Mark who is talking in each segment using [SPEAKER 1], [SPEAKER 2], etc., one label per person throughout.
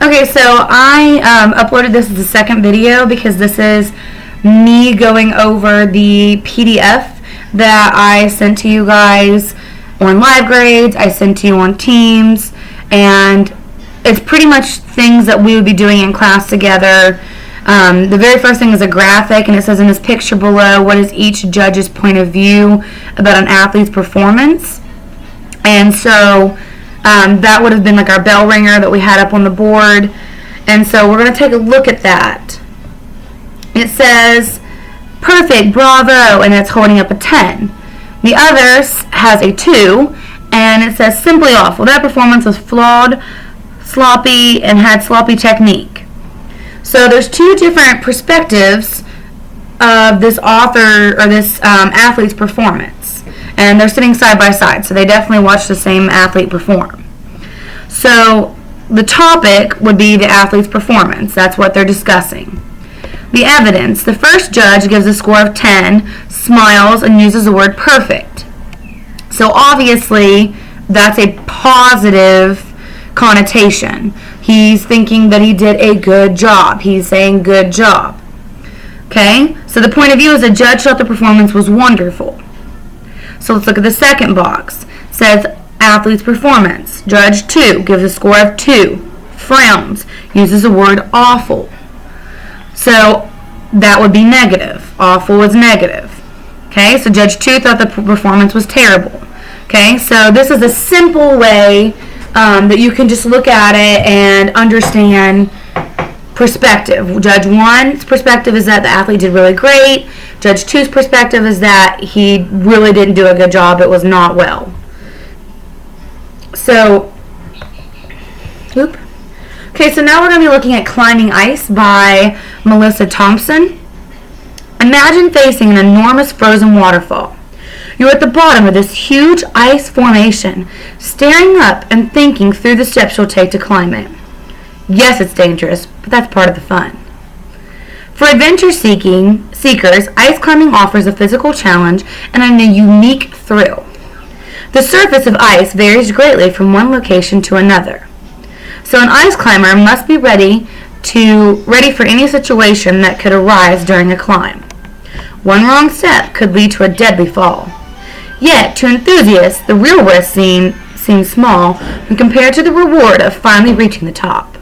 [SPEAKER 1] Okay, so I uploaded this as a second video because this is me going over the PDF that I sent to you guys on live grades, I sent to you on Teams, and it's pretty much things that we would be doing in class together. The very first thing is a graphic, and it says in this picture below, what is each judge's point of view about an athlete's performance? And so that would have been like our bell ringer that we had up on the board. And so we're going to take a look at that. It says, perfect, bravo, and it's holding up a 10. The other has a 2, and it says simply awful. That performance was flawed, sloppy, and had sloppy technique. So there's two different perspectives of this author or this athlete's performance, and they're sitting side by side, so they definitely watch the same athlete perform. So the topic would be the athlete's performance. That's what they're discussing. The evidence. The first judge gives a score of 10, smiles, and uses the word perfect. So obviously that's a positive connotation. He's thinking that he did a good job. He's saying good job. Okay? So the point of view is the judge thought the performance was wonderful. So let's look at the second box. It says athlete's performance. Judge 2 gives a score of 2, frowns, uses the word awful. So that would be negative. Awful is negative. Okay? So Judge 2 thought the performance was terrible. Okay? So this is a simple way that you can just look at it and understand perspective. Judge 1's perspective is that the athlete did really great. Judge 2's perspective is that he really didn't do a good job. It was not well. So, okay, so now we're going to be looking at Climbing Ice by Melissa Thompson. Imagine facing an enormous frozen waterfall. You're at the bottom of this huge ice formation, staring up and thinking through the steps you'll take to climb it. Yes, it's dangerous, but that's part of the fun. For adventure seekers, ice climbing offers a physical challenge and a unique thrill. The surface of ice varies greatly from one location to another. So an ice climber must be ready for any situation that could arise during a climb. One wrong step could lead to a deadly fall. Yet, to enthusiasts, the real risk seems small when compared to the reward of finally reaching the top.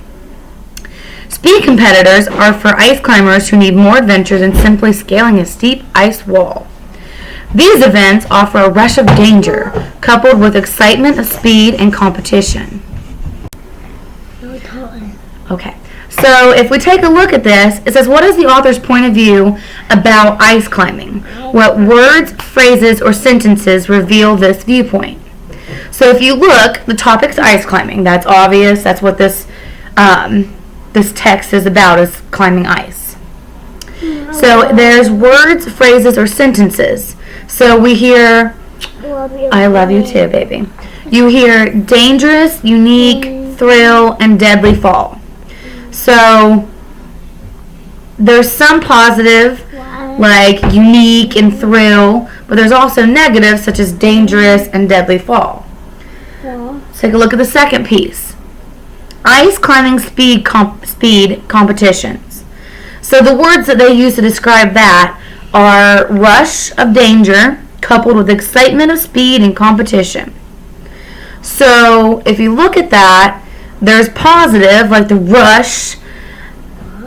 [SPEAKER 1] Speed competitors are for ice climbers who need more adventure than simply scaling a steep ice wall. These events offer a rush of danger, coupled with excitement of speed and competition. Okay, so if we take a look at this, it says, what is the author's point of view about ice climbing? What words, phrases, or sentences reveal this viewpoint? So if you look, the topic's ice climbing. That's obvious. That's what this text is about, is climbing ice. So there's words, phrases, or sentences. So we hear, I love you too, baby. You hear dangerous, unique, thrill, and deadly fall. So there's some positive, like unique and thrill, but there's also negative, such as dangerous and deadly fall. Let's take a look at the second piece. Ice climbing speed competitions. So the words that they use to describe that are rush of danger, coupled with excitement of speed and competition. So if you look at that, there's positive, like the rush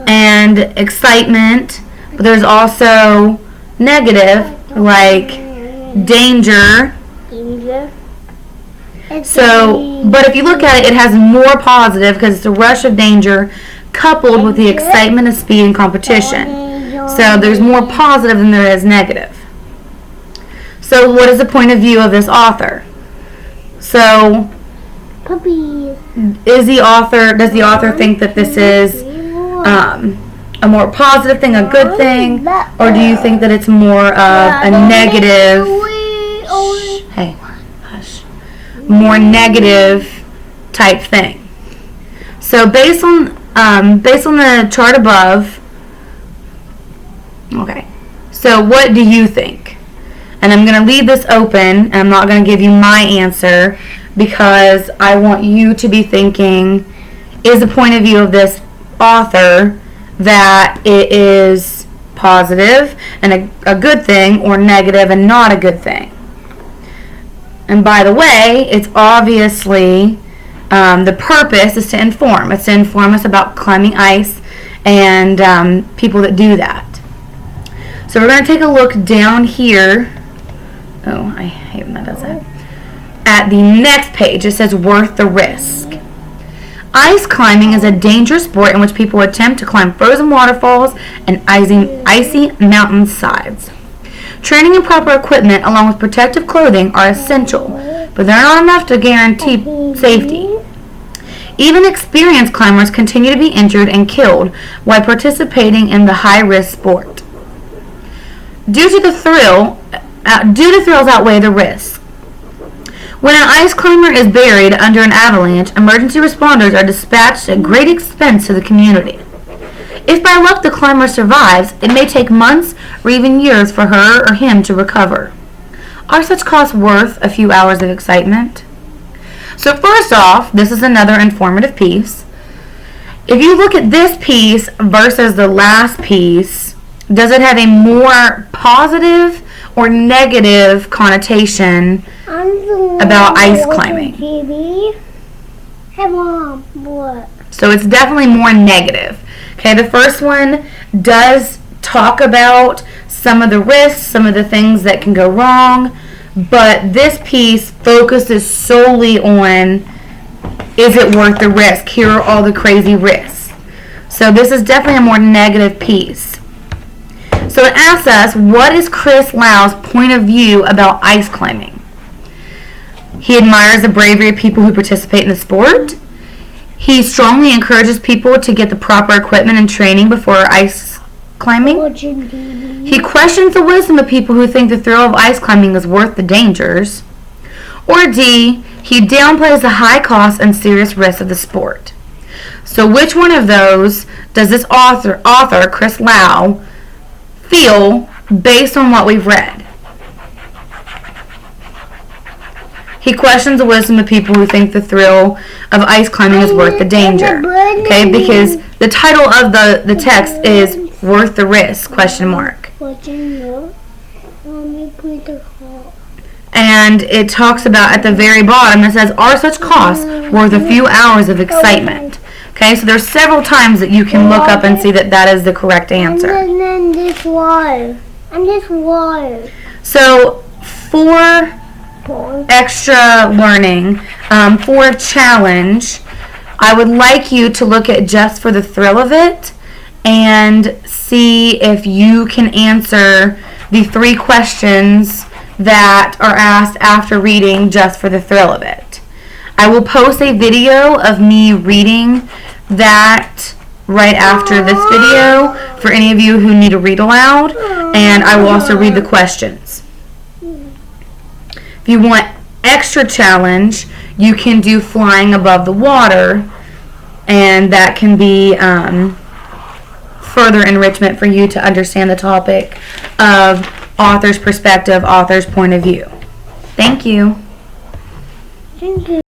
[SPEAKER 1] and excitement, but there's also negative, like danger. So, but if you look at it, it has more positive because it's a rush of danger coupled with the excitement of speed and competition. So there's more positive than there is negative. So what is the point of view of this author? So does the author think that this is a more positive thing, a good thing, or do you think that it's more of a negative, more negative type thing? So based on the chart above, okay, so what do you think? And I'm going to leave this open, and I'm not going to give you my answer because I want you to be thinking is the point of view of this author that it is positive and a good thing, or negative and not a good thing. And by the way, it's obviously the purpose is to inform. It's to inform us about climbing ice and people that do that. So we're going to take a look down here. Oh, I hate when that does that. At the next page, it says worth the risk. Ice climbing is a dangerous sport in which people attempt to climb frozen waterfalls and icy mountain sides. Training and proper equipment along with protective clothing are essential, but they're not enough to guarantee safety. Even experienced climbers continue to be injured and killed while participating in the high-risk sport. Due to thrills outweigh the risk. When an ice climber is buried under an avalanche, emergency responders are dispatched at great expense to the community. If by luck the climber survives, it may take months or even years for her or him to recover. Are such costs worth a few hours of excitement? So first off, this is another informative piece. If you look at this piece versus the last piece, does it have a more positive or negative connotation about ice climbing?
[SPEAKER 2] Hey Mom, what?
[SPEAKER 1] So it's definitely more negative. Okay, the first one does talk about some of the risks, some of the things that can go wrong, but this piece focuses solely on, is it worth the risk? Here are all the crazy risks. So this is definitely a more negative piece. So it asks us, what is Chris Lau's point of view about ice climbing? He admires the bravery of people who participate in the sport. He strongly encourages people to get the proper equipment and training before ice climbing. He questions the wisdom of people who think the thrill of ice climbing is worth the dangers. Or D, he downplays the high cost and serious risks of the sport. So which one of those does this author Chris Lau, feel based on what we've read? He questions the wisdom of people who think the thrill of ice climbing is worth the danger. Okay, because the title of the text is worth the risk, question mark. And it talks about at the very bottom, it says, are such costs worth a few hours of excitement? Okay, so there's several times that you can look up and see that that is the correct answer.
[SPEAKER 2] And then this water. And this water.
[SPEAKER 1] So for extra learning, for a challenge, I would like you to look at just for the thrill of it and see if you can answer the 3 questions that are asked after reading just for the thrill of it. I will post a video of me reading that right after this video for any of you who need to read aloud, and I will also read the questions. If you want extra challenge, you can do flying above the water, and that can be further enrichment for you to understand the topic of author's perspective, author's point of view. Thank you.
[SPEAKER 2] Thank you.